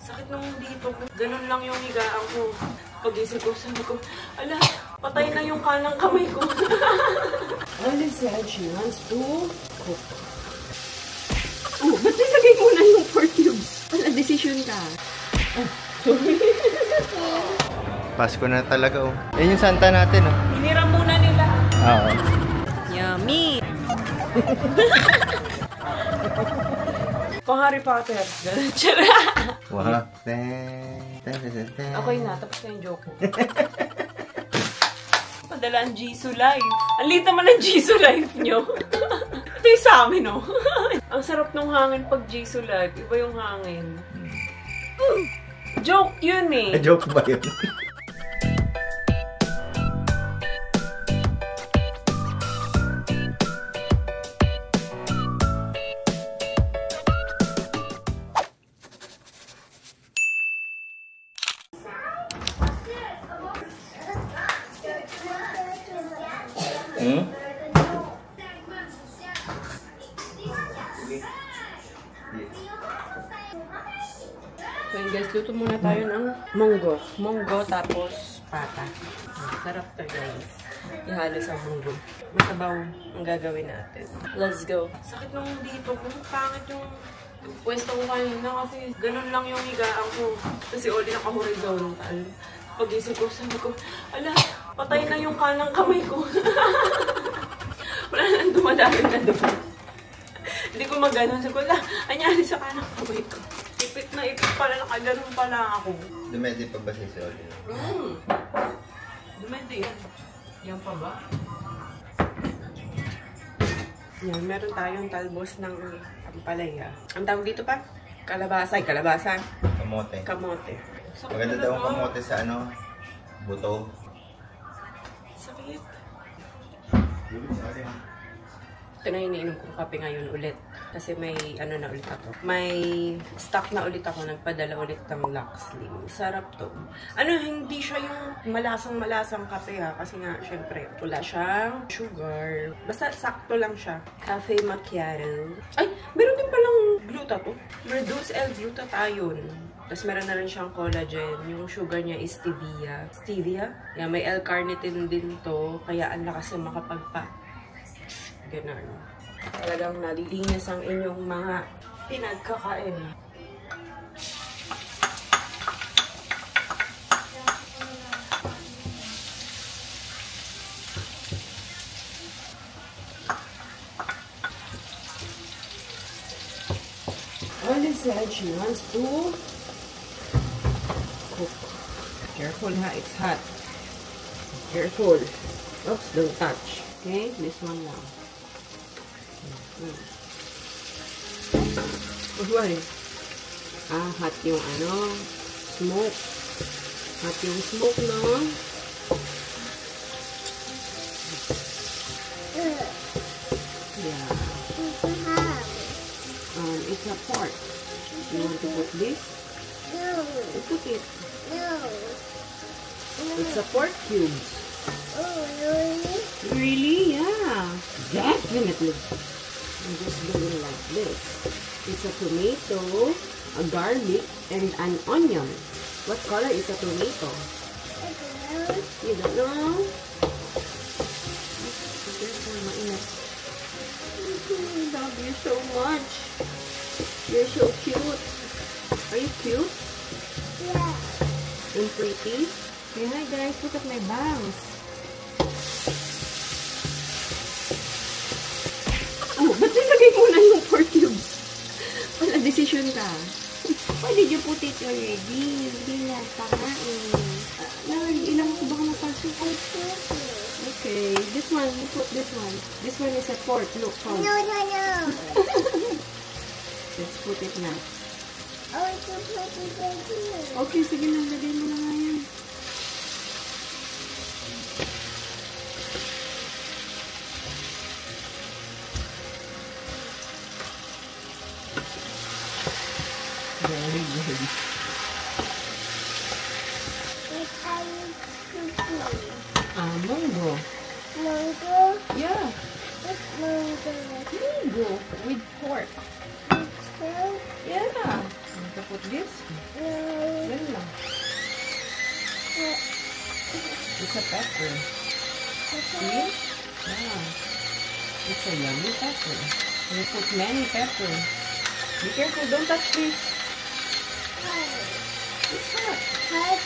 Sakit nung dito ko. Ganun lang yung higaan ko. Pag-isip ko, sabi ko, ala, patay na yung kanang kamay ko. Alice said she wants to cook. Oh, ba't nilagay mo na yung 4 cubes? Wala, decision ka. Oh, sorry. Pasko na talaga, oh. Yan yung Santa natin, oh. Hiniram muna nila. Oo. Yummy! Pang Harry Potter. Ganun siya. Wow. Okay na, tapos na yung joke. Padala ang Jisoo Life. Ang liit naman ang Jisoo Life nyo. Ito yung sa amin, oh. Ang sarap nung hangin pag Jisoo Life. Iba yung hangin. Joke yun eh. Joke ba yun? So yun guys, luto muna tayo ng munggo. Munggo tapos pata. Sarap to guys. Ihalo sa munggo. Masabaw ang gagawin natin. Let's go. Sakit nung dito ko. Pangit yung pwesto ko kanina kasi ganun lang yung higaan ko. Kasi all naka-horizontal. Pag-isip ko, sabi ko, ala, patay na yung kanang kamay ko. Wala nang dumadami na doon. Hindi ko maganon. Sabi ko, ala, anyari sa kanang kamay ko. Ipit na ipit pala, nakaganon pala ako. Dumedi pa ba si Oli? Dumedi yan. Yan pa ba? Yan, meron tayong talbos ng ampalaya. Ang tawag dito pa? Kalabasa. Kalabasa. Kamote. Kamote. Maganda daw ang kamote sa ano? Buto. Sakit. Ito na iniinom kong kape ngayon ulit. Kasi may ano na ulit ako. May stock na ulit ako. Nagpadala ulit ng Luxley. Sarap to. Ano, hindi siya yung malasang-malasang kape ha. Kasi nga, syempre, wala siyang sugar. Basta sakto lang siya. Cafe macchiato. Ay, meron din palang gluta to. Reduced L-glutathione. Tapos meron na rin siyang collagen. Yung sugar niya is stevia. Stevia? Yeah, may L-carnitine din to. Kaya ang lakas na makapagpa. Ganun. Talagang nalilinis ang inyong mga pinagkakain. Oli said she wants to cook. Careful ha, it's hot. Careful. Oops, don't touch. Okay, this one now. Why? Hot yung ano, smoke. Hot yung smoke, no? Yeah. It's a pork. You want to put this? No. You put it. No. It's a pork cubes. Oh, really? Really? Yeah. Definitely. I'm just doing like this. It's a tomato, a garlic, and an onion. What color is a tomato? I don't know. You don't know? Mainit. I love you so much. You're so cute. Are you cute? Yeah. And pretty? Say hi guys, look at my bangs. Oh, ba't nilagay mo na yung 4 cubes? Wala, decision ka. Why did you put it already? Hindi na, tama eh. Ilang ko ba ka napalso? Okay, this one, you put this one. This one is a pork, look. No, no, no. Let's put it na. Oh, it's a put it right here. Okay, sige na, lagay mo na nga yan. Very good. What are you cooking? Mango. Mango? Yeah, What's mango? mango with pork. Mango? Yeah. Want to put this? No. Yan lang. It's a pepper. See? Yeah. It's a yummy pepper. We put many pepper. Be careful, don't touch this. It's hot. Hot.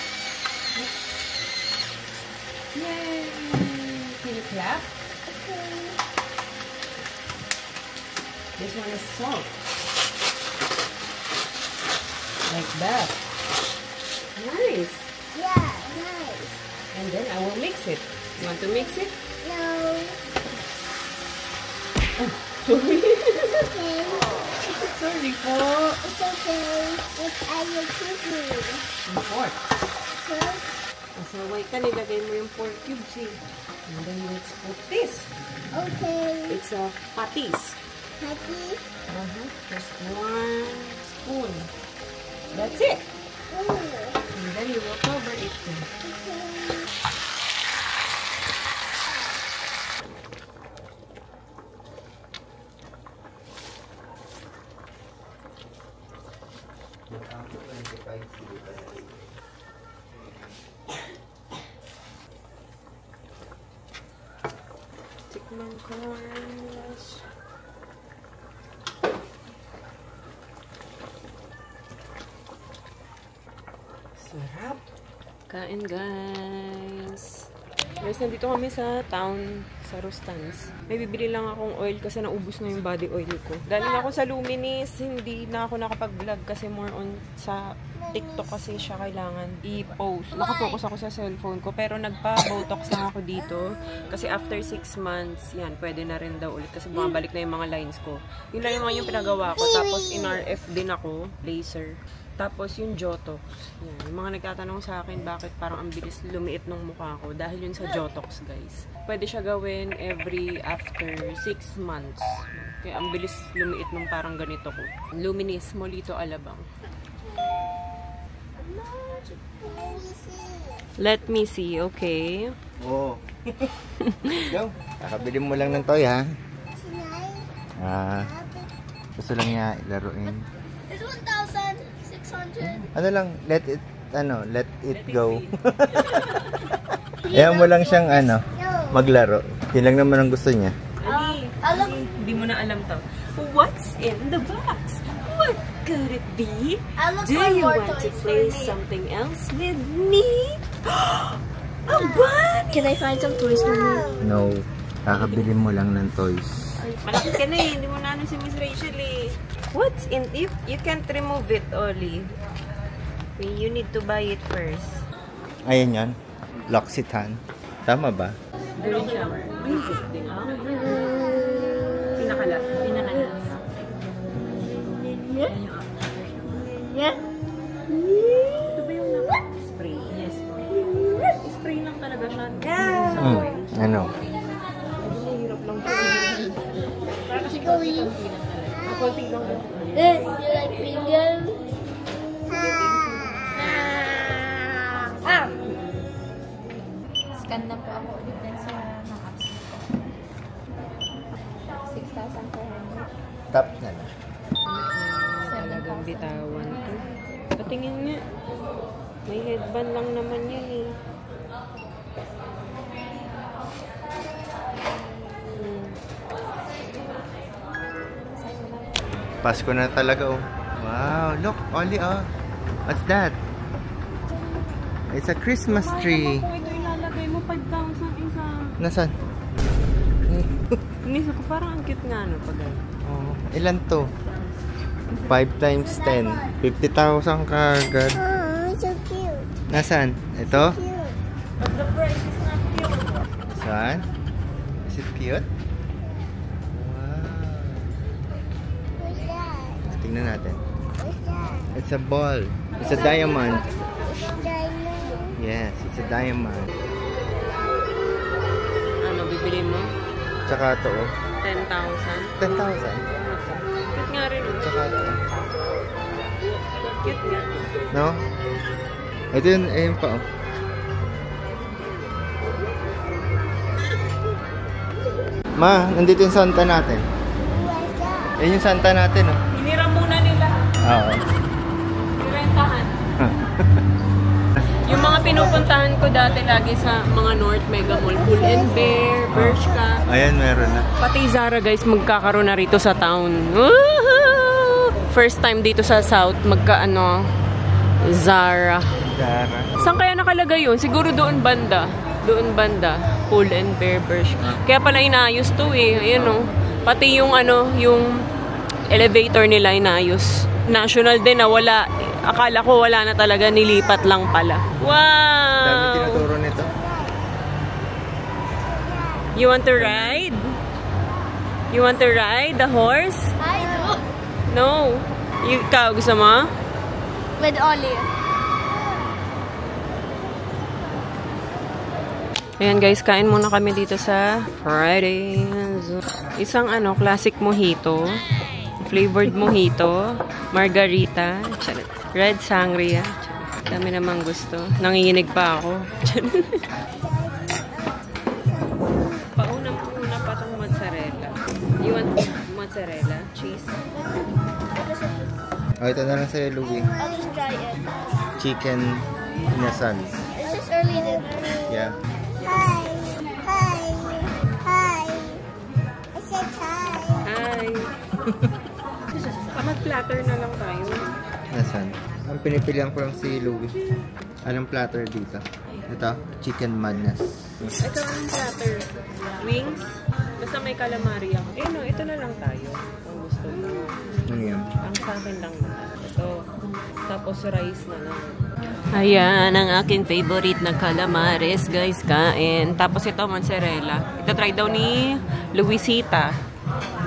Yay! Can you clap? Okay. This one is salt. Like that. Nice. Yeah, nice. And then I will mix it. You want to mix it? No. Sorry. It's okay. Sorry po. It's okay. It's our cookie. Ang pork. Okay. Masaway ka, nilagay mo yung pork cubes eh. And then let's put this. Okay. It's a patis. Happy. Just 1 spoon. That's it. Ooh. And then you will cover it. Okay. Tikman corns. Sarap. Kain guys. Guys, nandito kami sa town, sa Rustans. May bibili lang akong oil kasi naubos na yung body oil ko. Galing ako sa Luminis, hindi na ako nakapag-vlog kasi more on sa TikTok kasi siya kailangan i-post. Nakafocus ako sa cellphone ko pero nagpa-botox lang ako dito kasi after 6 months, yan, pwede na rin daw ulit kasi bumabalik na yung mga lines ko. Yun lang yung pinagawa ko. Tapos in-RF din ako, laser. Tapos yung Jotox. Yan. Yung mga nagtatanong sa akin bakit parang ang bilis lumiit ng mukha ko. Dahil yun sa Jotox, guys. Pwede siya gawin every after 6 months. Kaya ang bilis lumiit nung parang ganito ko. Luminis, Molito Alabang. Let me see, okay? Oo. Go. Kakabili mo lang ng toy, ha? Gusto lang niya ilaruin. It's 1,600. Ano lang, let it go. Ayaw mo lang siyang, maglaro. Yun lang naman ang gusto niya. Ali, hindi mo na alam to. What's in the box? What could it be? Do you want to play something else with me? A bunny! Can I find some toys for me? No. Kakabili mo lang ng toys. Malaki ka na eh. Hindi mo na ano si Miss Rachel eh. What's in it? You can't remove it, Oli. You need to buy it first. Ayan yan. L'Occitane. Tama ba? During shower. Pinakalas. Pinakalas. Yeah. Ito ba yung spray? Yes. Spray lang talaga siya. Ano? Mahirap lang po. Para kasi konti lang talaga. Konti lang. You like bingo? Scan na po ako ulit din sa mga apps ko. 6,400. Top na lang. Talagang bitawan to. Patingin nga. May headband lang naman yan eh. Pasko na talaga, oh. Wow, look, Oli, oh. What's that? It's a Christmas tree. Kung ito ilalagay mo 5,000 isa. Nasaan? Inisip ko parang ang cute nga no pag Oh, ilan to? 5 times 10. 50,000 kagad. Oh, so cute. Nasaan? Ito? Cute. But the price is not cute. Saan? Is it cute? Wow. What's that? Tingnan natin. What's that? It's a ball. It's a diamond. Diamond. Yes, it's a diamond. Ano bibili mo? Tsaka to, oh. 10,000. 10,000. Cute nga rin oh. Tsaka to. Cute nga. No? Ito yun, ayun pa, oh. Ma, nandito yung Santa natin. What's that? Yan yung Santa natin, oh. Hinira muna nila. Oo. Nirentahan. pinupuntahan ko dati lagi sa mga North Mega Mall. Pull and Bear, Bershka. Ayan, meron na. Pati Zara guys, magkakaroon na rito sa town. Woohoo! First time dito sa South, Zara. Zara. Saan kaya nakalagay yun? Siguro doon banda. Doon banda. Pull and Bear, Bershka. Kaya pala inaayos to eh. Ayan o. Pati yung yung elevator nila inaayos. National din na wala. Akala ko wala na talaga, nilipat lang pala. Wow! Dami tinuturo nito. You want to ride? You want to ride the horse? I do. No. Ikaw, gusto mo? With Ollie. Ayan guys, kain muna kami dito sa Fridays. Isang classic mojito. Flavored mojito. Margarita. Red sangria. Dami namang gusto. Nanginginig pa ako. Pauna pa itong mozzarella. You want mozzarella? Cheese? Oh, ito na lang sa'yo, Louie. I'll just try it. Chicken inasal. It's just early then. Yeah. Hi. Hi. Hi. I said hi. Hi! Mag-platter na lang tayo. Nasaan? Ang pinipilihan ko lang si Louie. Anong platter dito? Ito, chicken madness. Ito ang platter. Wings? Basta may calamari ako. No, ito na lang tayo. Kung gusto mo. Ano yun? Ang sa akin lang na. Ito. Tapos rice na lang. Ayan, ang aking favorite na calamares, guys. Kain. Tapos ito, mozzarella. Ito try daw ni Luisita.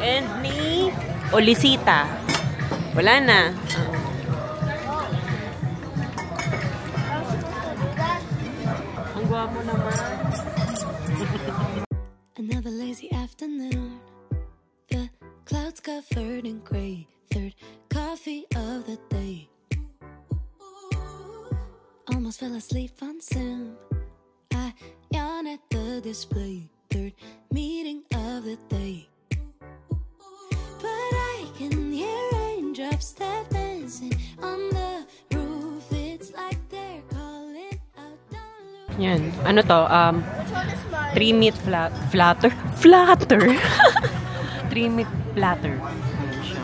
And ni Olisita. Wala na. Ang gwapo naman. Another lazy afternoon. The clouds covered in gray. Third coffee of the day. Almost fell asleep on Zoom. I yawn at the display. Third meeting of the day. But I can hear raindrops that dancing on the roof. It's like they're calling out down. Yan. Ano to? Which one is mine? 3 meat flatter? Flatter! 3 meat platter. Ayan siya.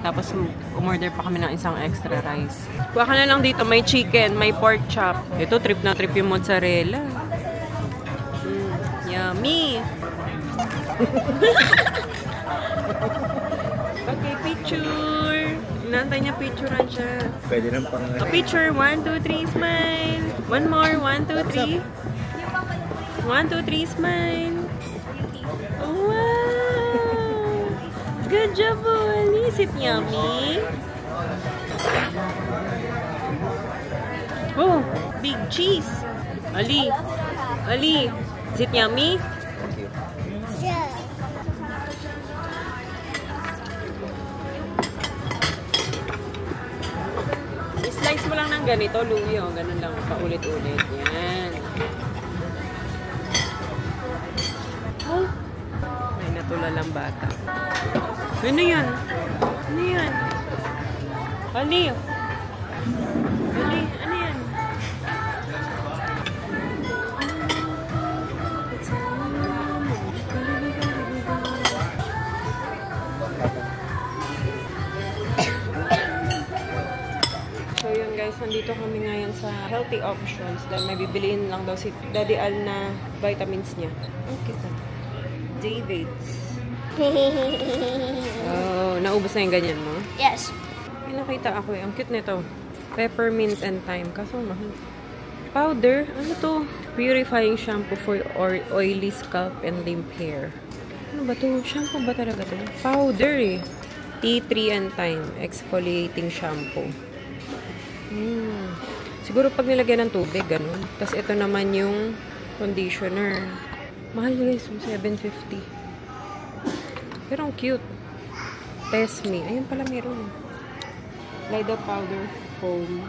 Tapos, umorder pa kami ng isang extra rice. Kuha ka na lang dito. May chicken, may pork chop. Ito, trip na trip yung mozzarella. Yummy! Okay, picture! Inaantay niya picturean siya. Pwede nang pang... A picture. 1, 2, 3, smile. One more. 1, 2, 3. 1, 2, 3, smile. Oh, wow! Good job, Oli. Is it yummy? Oh, big cheese. Ali. Ali. Is it yummy? Yeah. Slice mo lang ng ganito, Louie. Oh. Ganun lang. Paulit-ulit. Yan. Oh. May natulalang bata. Ano yan? Ano yan? Ali. Ali, ano yan? So yun guys, nandito kami ngayon sa healthy options dahil may bibiliin lang daw si Daddy Al na vitamins niya. Okay sa David's. Oh, naubos na yung ganyan mo? Yes. May nakita ako eh. Ang cute nito. Peppermint and thyme. Kaso mahal. Powder. Ano to? Purifying shampoo for oily scalp and limp hair. Ano ba to? Shampoo ba talaga to? Powder eh. Tea tree and thyme. Exfoliating shampoo. Siguro pag nilagyan ng tubig, ganun. Tapos ito naman yung conditioner. Mahal guys. 750. Pero ang cute. Test me. Ayun pala meron. Lido powder foam.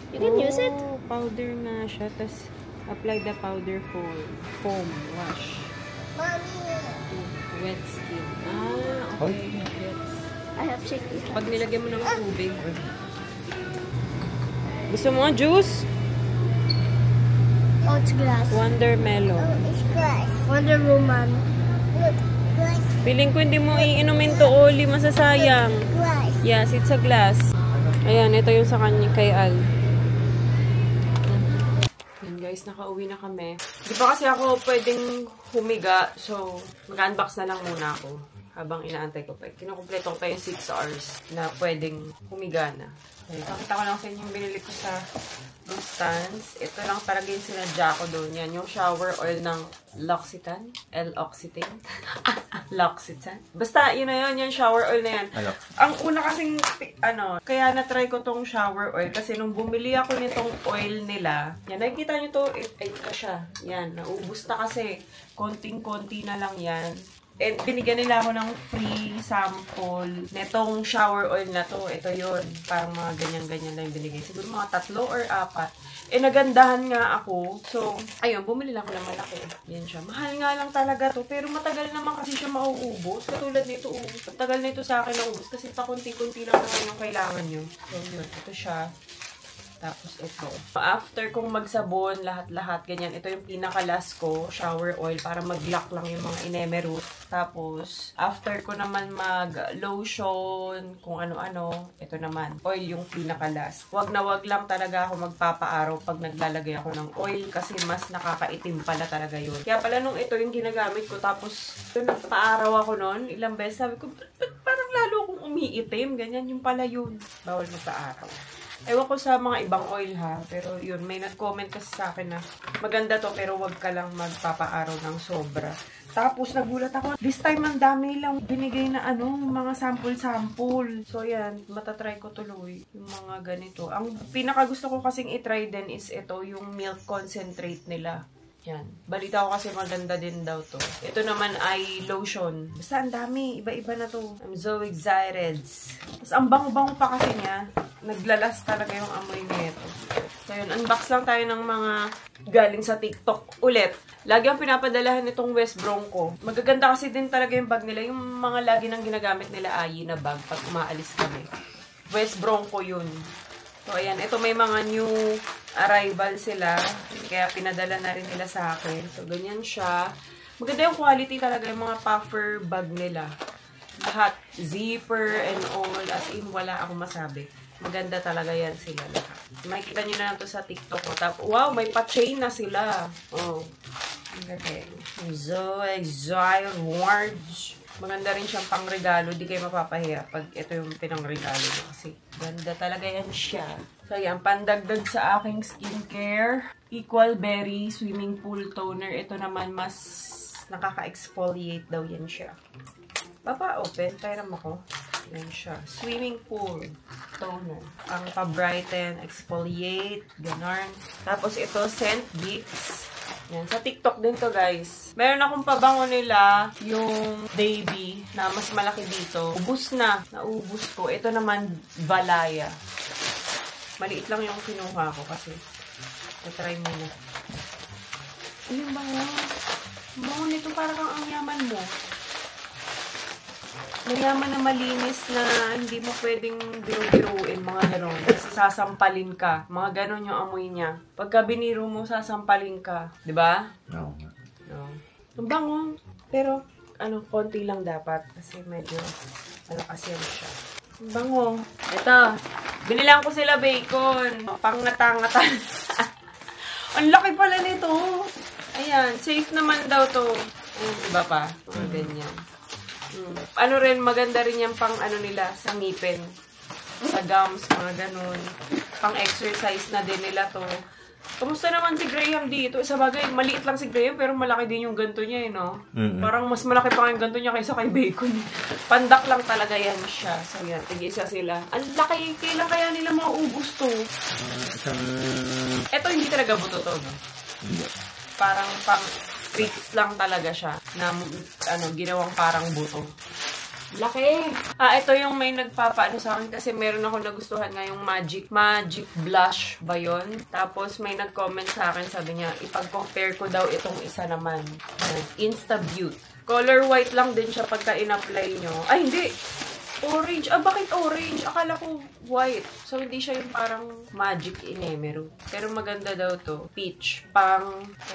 You can use it? Powder na siya. Tapos apply the powder foam wash. Mommy. Wet skin. Ah, okay. Gets. I have shaky. Pag nilagyan mo ng tubig, Gusto mo juice? Oh, it's glass. Wonder melon. Oh, it's glass. Wonder Woman. Look, glass. Piling ko hindi mo iinumin to, Oli. Masasayang. Glass. Yes, it's a glass. Ayan, ito yung sa kanya kay Al. Ayan guys, nakauwi na kami. Di ba kasi ako pwedeng humiga, so mag-unbox na lang muna ako. Habang inaantay ko pa. Kinukumpleto ko pa yung 6 hours na pwedeng humiga na. Okay, pakita ko lang sa inyo yung binili ko sa Bustans. Ito lang talaga yung sinadya ko doon. Yan, yung shower oil ng L'Occitane. L'Occitane. L'Occitane. Basta, yun na yun, yung shower oil na yan. Hello. Ang una kasing, kaya na-try ko tong shower oil kasi nung bumili ako nitong oil nila, yan, nakikita nyo to, ito siya. Yan, naubos na kasi. Konting-konti na lang yan. And binigyan nila ako ng free sample netong shower oil na to. Ito yun. Parang mga ganyan-ganyan lang yung binigay. Siguro mga 3 or 4. Nagandahan nga ako. So, ayun, bumili lang ako ng malaki. Yan siya. Mahal nga lang talaga to. Pero matagal naman kasi siya mauubos. Katulad nito, matagal na ito sa akin naubos. Kasi pakunti-kunti lang naman yung kailangan nyo. So, yun. Ito siya. Tapos ito. After kong magsabon, lahat-lahat, ganyan. Ito yung pinaka-last ko, shower oil, para mag-lock lang yung mga inemerot. Tapos, after ko naman mag-lotion, kung ano-ano, ito naman, oil yung pinaka-last. Wag na wag lang talaga ako magpapaaraw pag naglalagay ako ng oil kasi mas nakakaitim pala talaga yun. Kaya pala nung ito yung ginagamit ko, tapos nagpaaraw ako nun, ilang beses, sabi ko, parang lalo akong umiitim, ganyan yung pala yun. Bawal magpaaraw. Ewan ko sa mga ibang oil ha, pero yun, may nag-comment kasi sa akin na maganda to pero wag ka lang magpapaaraw ng sobra. Tapos nagulat ako, this time ang dami lang binigay na mga sample-sample. So yan, matatry ko tuloy yung mga ganito. Ang pinaka gusto ko kasing itry din is ito, yung milk concentrate nila. Yan. Balita ko kasi maganda din daw to. Ito naman ay lotion. Basta ang dami. Iba-iba na to. I'm so excited. Tapos ang bango-bango pa kasi niya. Naglalas talaga yung amoy nito. So yun, unbox lang tayo ng mga galing sa TikTok ulit. Lagi ang pinapadalahan nitong West Bronco. Magaganda kasi din talaga yung bag nila. Yung mga lagi nang ginagamit nila Ayi na bag pag umaalis kami. West Bronco yun. So, ayan. Ito may mga new arrival sila. Kaya pinadala na rin nila sa akin. So, ganyan siya. Maganda yung quality talaga yung mga puffer bag nila. Lahat. Zipper and all. As in, wala akong masabi. Maganda talaga yan sila lahat. Makikita nyo na lang to sa TikTok. Wow, may pa-chain na sila. Oh. Okay. So, exile words. Maganda rin siyang pang-regalo. Di kayo mapapahiya pag ito yung pinang-regalo nyo. Kasi ganda talaga yan siya. So, yan. Pandagdag sa aking skincare. Equal Berry Swimming Pool Toner. Ito naman mas nakaka-exfoliate daw yan siya. Papa-open. Pairam ako. Yan siya. Swimming Pool Toner. Ang pa-brighten, exfoliate, ganon. Tapos ito, Scent Geeks. Yan. Sa TikTok din to, guys. Meron akong pabango nila, yung Baby, na mas malaki dito. Ubus na. Naubos ko. Ito naman, Valaya. Maliit lang yung kinuha ko kasi. Try muna. Ano yung bango? Bango nito parang ang yaman mo. Mayaman na malinis na hindi mo pwedeng biru-biruin, mga gano'n. Kasi sasampalin ka. Mga gano'n yung amoy niya. Pagka biniro mo, sasampalin ka. Diba? No. No. Ang bango. Pero, konti lang dapat. Kasi medyo, kasi siya. Ang bango. Ito. Binilang ko sila bacon. Pangngata-ngata. Ang laki pala nito. Ayan. Safe naman daw to. Ayan, iba pa. Mga ganyan. Ano rin, maganda rin yung pang nila sa ngipin. Sa gums, mga ganun. Pang exercise na din nila to. Kamusta naman si Graham dito? Sa bagay, maliit lang si Graham pero malaki din yung ganto niya no? Parang mas malaki pa yung ganto niya kaysa kay Bacon. Pandak lang talaga yan siya. So yan, tig-isa sila. Ang laki, kailan kaya nila maubos to? Ito hindi talaga buto to, no? Parang pang fix lang talaga siya na ginawang parang buto. Laki! Ito yung may nagpapaano sa akin kasi meron ako nagustuhan nga yung Magic Blush ba yun? Tapos may nag-comment sa akin, sabi niya, ipag-compare ko daw itong isa naman. Insta Beauty. Color white lang din siya pagka in-apply nyo. Ay, hindi! Orange. Ah, bakit orange? Akala ko white. So, hindi siya yung parang magic in-emerald. Pero maganda daw to. Peach.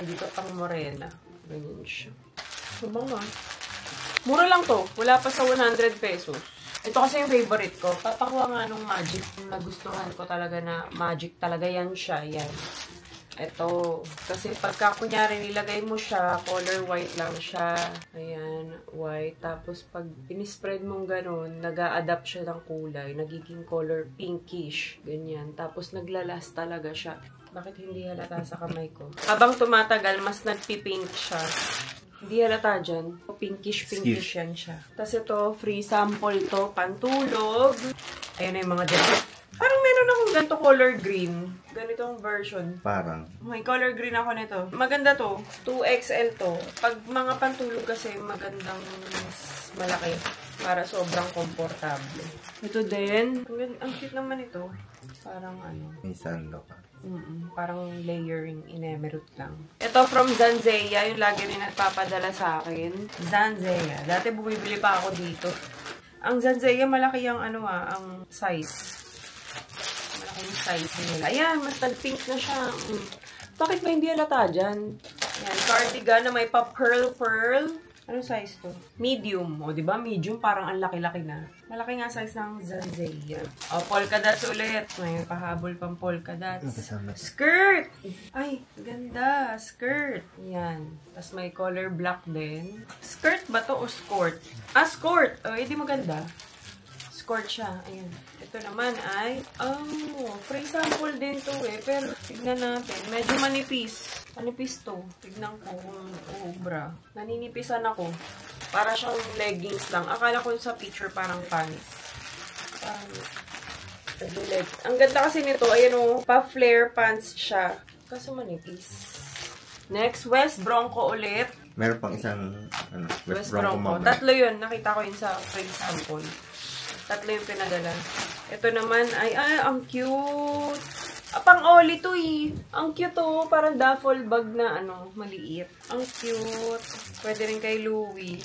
Dito pang morena. Ganyan siya. Sabang ah. Mura lang to. Wala pa sa 100 pesos. Ito kasi yung favorite ko. Papakuha nga nung magic. Nagustuhan ko talaga na magic talaga yan siya. Yan. Ito. Kasi pagka kunyari nilagay mo siya, color white lang siya. Ayan. White. Tapos pag pinispread mong ganun, nag-a-adapt siya ng kulay. Nagiging color pinkish. Ganyan. Tapos naglalas talaga siya. Bakit hindi halata sa kamay ko? Habang tumatagal, mas nagpipink siya. Hindi halata dyan. Pinkish yan siya. Tapos ito, free sample to. Pantulog. Ayan na yung mga dyan. Parang meron akong ganito color green. Ganitong version. Parang. May color green ako nito. Maganda to. 2XL to. Pag mga pantulog kasi magandang mas malaki. Para sobrang komportable. Ito din. Ang cute naman ito. Parang ano. May sando ka. Parang layering in-emerald lang. Ito from Zanzeia, yung lagi rin nagpapadala sa akin. Zanzeia. Dati bumibili pa ako dito. Ang Zanzeia, malaki yung ang size. Malaki yung size nila. Ayan, mas nag-pink na siya. Bakit ba hindi halata dyan? Ayan, cardigan na may pa-pearl. Anong size to? Medium. O, diba? Medium, parang ang laki-laki na. Malaki nga size ng Zanzeia. O, polka dots ulit. May pahabol pang polka dots. Skirt! Ay, ganda. Skirt. Yan. Tapos may color black din. Skirt ba to o skirt? Ah, skirt! O, hindi maganda. Skirt siya. Ayan. Ito naman ay, free sample din to eh. Pero, tignan natin. Medyo manipis. Manipis to. Tignan ko kung ubra. Naninipisan ako. Para siyang leggings lang. Akala ko sa picture parang panis. Ang ganda kasi nito, ayan o, pa-flare pants siya. Kaso manipis. Next, West Bronco ulit. Meron pang isang, West Bronco. Tatlo yun. Nakita ko yun sa free sample. Tatlo yung pinadala. Ito naman ay, ang cute. Pang-oli to eh. Ang cute to. Parang duffel bag na maliit. Ang cute. Pwede rin kay Louie.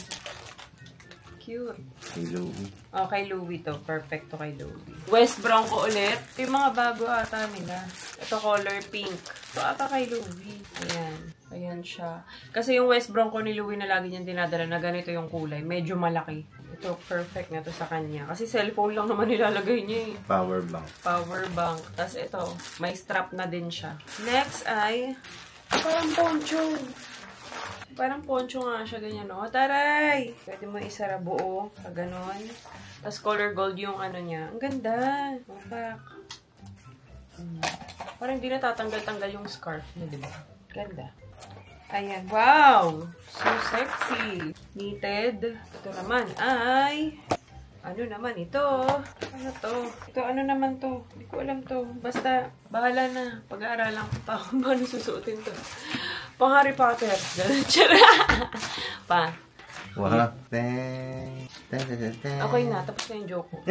Cute. Kay Louie. Oh, kay Louie to. Perfect to kay Louie. West Bronco ulit. Ito yung mga bago ata nila. Ito color pink. Ito ata kay Louie. Ayan. Ayan siya. Kasi yung West Bronco ni Louie na lagi niyang dinadala na ganito yung kulay. Medyo malaki. Ito, perfect na to sa kanya. Kasi cellphone lang naman nilalagay niya eh. Power bank. Power bank. Tapos ito, may strap na din siya. Next ay, parang poncho. Parang poncho nga siya, ganyan, no? Taray! Pwede mo isara buo, pag ganon. Tapos color gold yung niya. Ang ganda! Mapak. Parang hindi natatanggal-tanggal yung scarf niya, di ba? Ganda. Ayan. Wow! So sexy. Knitted. Ito naman ay, ano naman ito? Ano to? Ito, ano naman to? Hindi ko alam to. Basta, bahala na. Pag-aaralan ko pa kung paano susuotin to. Pang Harry Potter. Pa. Wow. Okay na. Tapos na yung joke ko.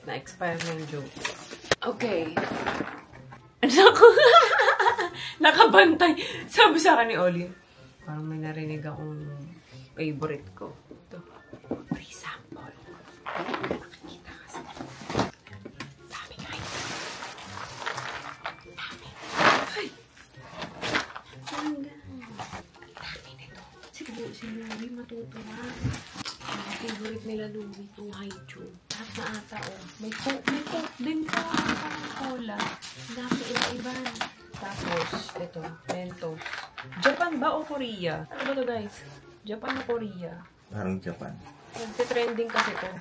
Na-expire na yung joke ko. Okay. Naku. Nakabantay. Sabi sa akin ni Oli. Parang may narinig akong favorite ko. Ito. Free sample. Nakikita kasi. Dami kayo. Dami. Ay! Dami nito. Siguro si Louie matutuwa. Ang favorite nila Louie, itong Haichu. Lahat na ata, oh. May coke din pa. Parang cola. Dami iba-iba. Tapos, ito, Mentos. Japan ba o Korea? Ano ba to, guys? Japan o Korea? Parang Japan. Nagte-trending kasi to.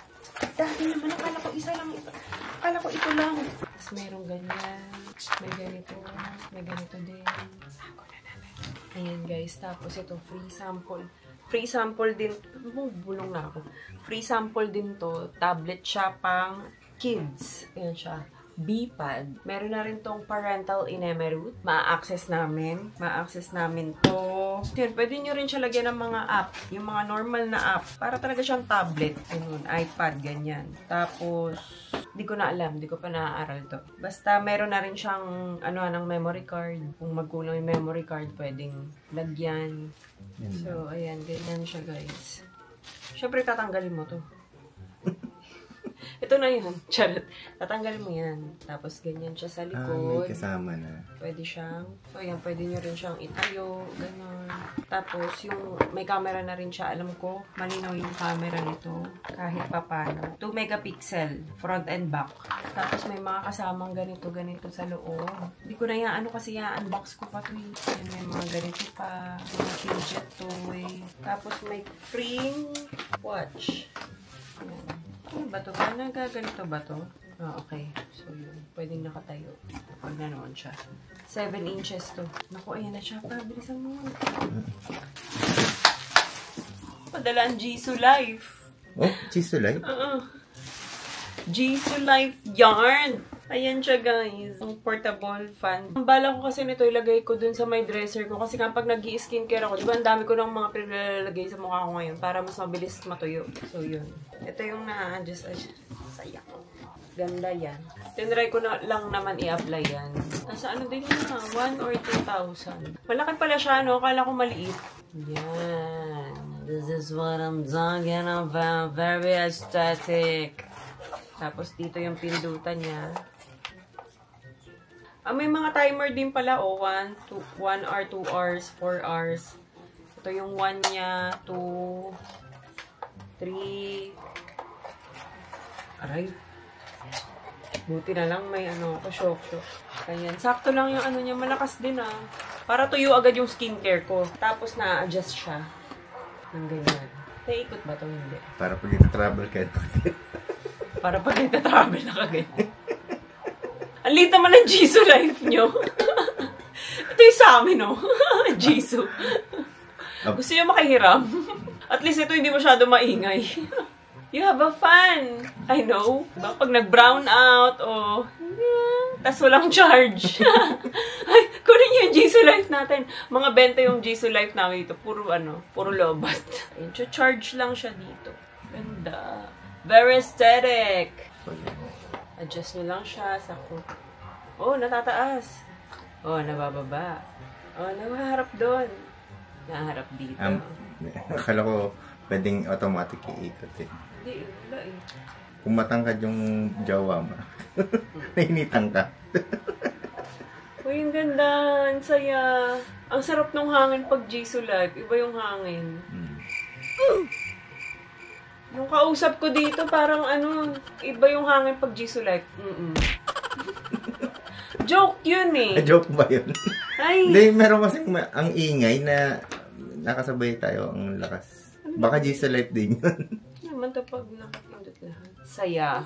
Dati naman, akala ko isa lang ito. Akala ko ito lang. Tapos mayroong ganyan. May ganito. May ganito din. Ako na natin. Ayan, guys. Tapos ito, free sample. Free sample din. Bulong na ako. Free sample din to. Tablet siya pang kids. Ayan siya. B-pad. Meron na rin tong parental in-emerald. Ma-access namin. Ma-access namin to. Yun, pwede nyo rin siya lagyan ng mga app. Yung mga normal na app. Para talaga siyang tablet. Ayun, iPad, ganyan. Tapos, di ko na alam. Di ko pa naaaral to. Basta, meron na rin siyang, ng memory card. Kung magkulang yung memory card, pwedeng lagyan. So, ayan. Ganyan siya, guys. Siyempre, tatanggalin mo to. Ito na yun. Charot. Tatanggalin mo yan. Tapos ganyan siya sa likod. May kasama na. Pwede siyang, so yan, pwede nyo rin siyang itayo. Ganon. Tapos, yung may camera na rin siya. Alam ko, malinaw yung camera nito. Kahit papano. 2 megapixel. Front and back. Tapos, may mga kasamang ganito sa loob. Hindi ko na yan. Ano kasi yan? Unbox ko pa ito. Yan, may mga ganito pa. Mga fidget toy. Tapos, may free watch. Yan. Ano ba ito? Paano ganito ba ito? Ah, okay. So, yun. Pwedeng nakatayo. Pag nanoon siya. 7 inches to. Naku, ayan na siya. Pabilisan mo. Padala ang Jisoo Life. Oh, Jisoo Life? Jisoo Life yarn. Ayan siya, guys. Ang portable fan. Ang bala ko kasi nito, ilagay ko dun sa my dresser ko. Kasi kapag nag-i-skincare ako, diba, ang dami ko ng mga pinalalagay sa mukha ko ngayon para mas mabilis matuyo. So, yun. Ito yung na-adjust. Saya ko. Ganda yan. Tinry ko na lang naman i-apply yan. Nasa ano din yun na? 1 or 2,000. Malaki pala siya, no? Akala ko maliit. Yan. This is what I'm talking about. Very aesthetic. Tapos, dito yung pindutan niya. May mga timer din pala, 1 hour, 2 hours, 4 hours. Ito yung 1 niya, 2, 3. Aray. Buti na lang may shock. Ayan. Sakto lang yung niya. Malakas din Para tuyo agad yung skincare ko. Tapos na-adjust siya. Ng ganyan. Naikot ba ito? Hindi. Para pag ita-travel ka. Para pag ita-travel na kaganyan. Ang liit naman ng Jisoo Life nyo. Ito yung sa amin, Jisoo. Gusto nyo makihiram? At least ito hindi masyado maingay. You have a fan. I know. Diba? Pag nag-brown out, tas walang charge. Ay, kunin nyo yung Jisoo Life natin. Mga benta yung Jisoo Life namin dito. Puro lobat. Ayun, charge lang siya dito. Ganda. Very aesthetic. Adjust nyo lang siya. Natataas. Nabababa. Naharap doon. Naharap dito. Akala ko pwedeng automatic iikot Hindi, wala Kung matangkad yung jawa mo, nainitan ka. Uy, ang ganda. Ang saya. Ang sarap ng hangin pag Jisoo Life. Iba yung hangin. Yung kausap ko dito, parang iba yung hangin pag Jisoo Life. Joke yun Joke ba yun? Ay! Hindi, meron kasing ang ingay na nakasabay tayo ang lakas. Baka Jisoo Life din yun. Naman to pag nakapindot lahat. Saya.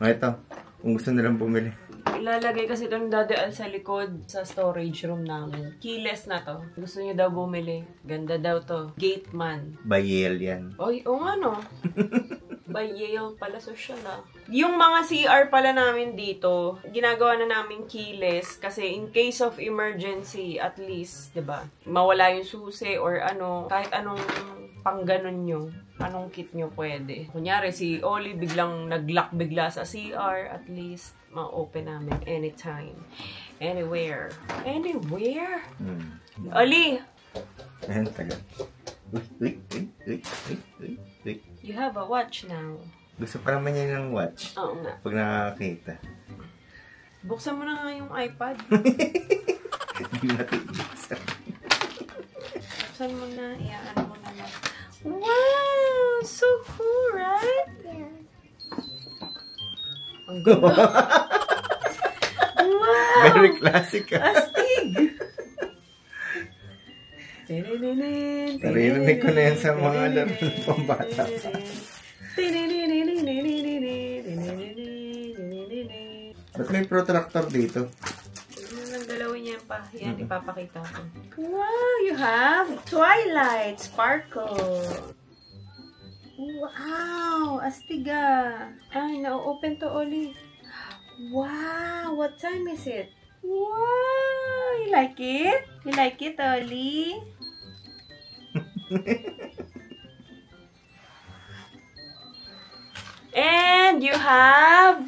Ito, kung gusto nilang bumili. Ilalagay kasi itong dadaan sa likod sa storage room namin. Keyless na to. Gusto niyo daw bumili. Ganda daw to. Gateman. By Yale yan. Oy, By Yale pala, social Yung mga CR pala namin dito, ginagawa na namin keyless kasi in case of emergency, at least, 'di ba? Mawala yung susi or kahit anong pangganon nyo, anong kit nyo pwede. Kunyari, si Oli biglang nag-lock bigla sa CR, at least, ma-open namin anytime. Anywhere. Anywhere? Oli! Ayan, tagal. Uy. You have a watch now. Gusto pa naman niya ng watch. Oo nga. Pag nakakita. Buksan mo na nga yung iPad. Hindi natin buksan. Buksan mo na. Iaan mo na. Wow! So cool, right? Yeah. Ang ganda. Wow! Very classic. Astig! Naririnig ko na yan sa mga laro ng pambata. Ba't may protractor dito? Galawin niya pa. Yan, ipapakita ko. Wow! You have Twilight Sparkle. Wow! Astiga. Ay, na-open to, Oli. Wow! What time is it? Wow! You like it? You like it, Oli? And you have...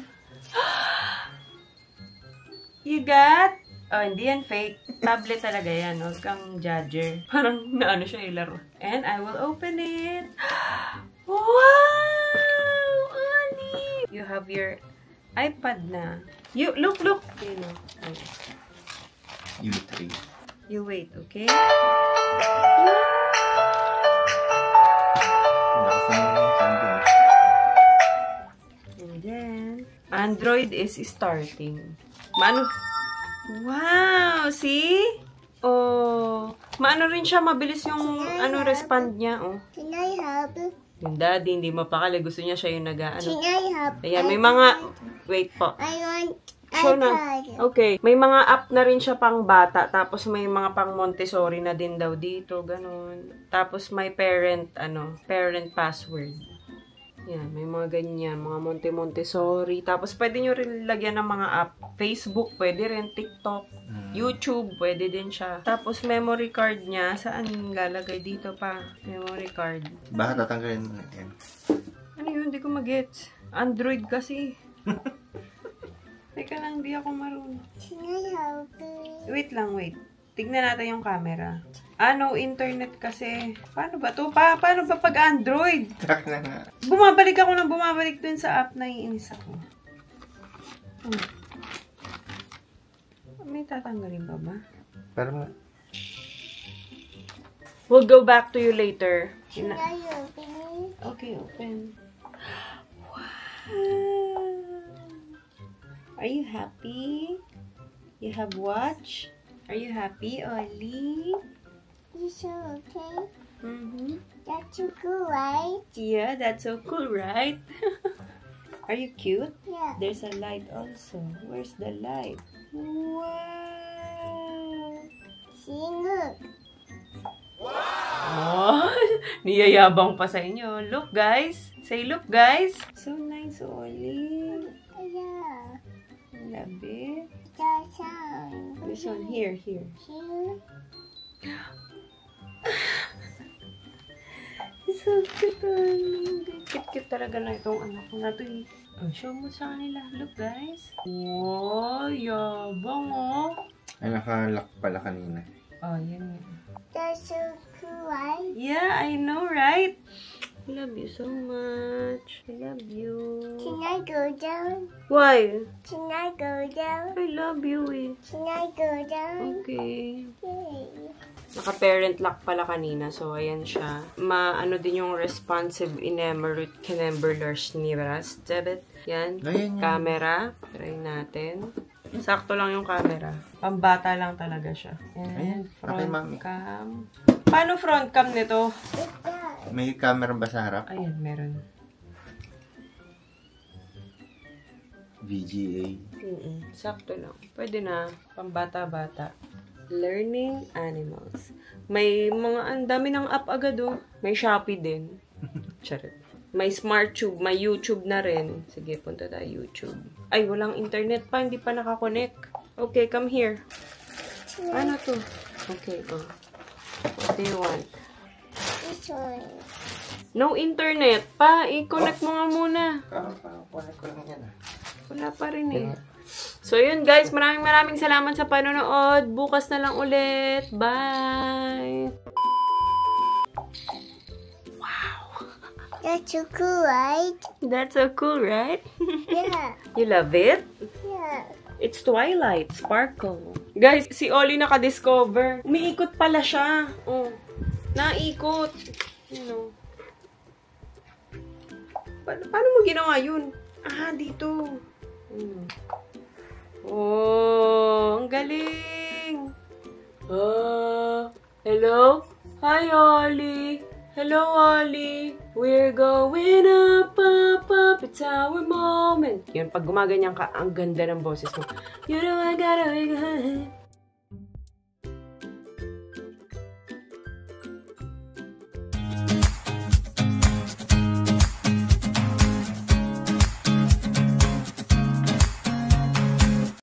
You got... Oh, hindi yan fake. Tablet talaga yan. Huwag kang judger. Parang naano siya ilaro. And I will open it. Wow! Ani! You have your iPad na. You, look. You know. You 3. You wait, okay? And then, Android is starting. Maano? Wow! See? Oh. Maano rin siya, mabilis yung respond niya. Oh. Can I help? Yung daddy, hindi mapakali. Gusto niya siya yung Can I help? Ayan, may mga... Wait po. I want Show na. iPad. Okay. May mga app na rin siya pang bata. Tapos may mga pang Montessori na din daw dito. Ganun. Tapos may parent password. Yan. May mga ganyan. Mga Montessori. Tapos pwede nyo rin lagyan ng mga app. Facebook, pwede rin. TikTok. YouTube, pwede din siya. Tapos memory card niya. Saan lalagay dito pa? Memory card. Baka tatanggalin mo na yan. Ano yun? Hindi ko mag-gets. Android kasi. Teka lang, di ako marunong. Can I help? Wait lang, wait. Tignan natin yung camera. No internet kasi. Paano ba to? Paano ba pag Android? Tak na nga. Bumabalik dun sa app na iinis ako. May tatanggalin pa ba? Parang... We'll go back to you later. Can I open? Okay, open. Wow! Are you happy? You have watch? Are you happy, Ollie? You so okay? Mm-hmm. That's so cool, right? Yeah, that's so cool, right? Are you cute? Yeah. There's a light also. Where's the light? Wow! See, look. Oh, niyayabang pa sa inyo. Look, guys. Say, look, guys. So nice, Ollie. Yeah. Love it. That's sound. This one, here. Here. It's so cute, Ollie. Cute talaga na itong anak ko na to eh. Oh, show mo sa kanila. Look, guys. Wow, yabang, oh. Ay, nakalock pala kanina. Oh, yan yan. That's so cool, right? Yeah, I know, right? I love you so much. I love you. Can I go down? Why? Can I go down? I love you eh. Can I go down? Okay. Yay. Naka-parent lock pala kanina. So, ayan siya. Maano din yung responsive enamored kinemberlers niras. Debit. Yan. Ayan yan. Camera. Try natin. Sakto lang yung camera. Pambata lang talaga siya. Ayan. Okay, Front mami. cam. Paano front cam nito? What's that? May camera ba sa harap? Ayan, meron. VGA. Sakto lang. Pwede na. Pambata-bata. Learning animals. May mga, ang dami ng app agad oh. May Shopee din. Charot. May SmartTube, may YouTube na rin. Sige, punta tayo YouTube. Ay, walang internet pa. Hindi pa nakakonect. Okay, come here. Ano to? Okay, oh. What do you want? This one. No internet pa. I-connect mo nga muna. Connect ko lang yan. Wala pa rin eh. So, yun guys. Maraming salamat sa panonood. Bukas na lang ulit. Bye! That's so cool, right? That's so cool, right? Yeah. You love it? Yeah. It's Twilight. Sparkle. Guys, si Ollie naka-discover. Umiikot pala siya. Oh. Naikot. You know. Paano mo ginawa yun? Ah, dito. Oh, ang galing. Hello? Hi, Ollie. Hello, Ollie. We're going up, up, up. It's our moment. Yun, pag gumaganyan ka, ang ganda ng boses mo. You know I gotta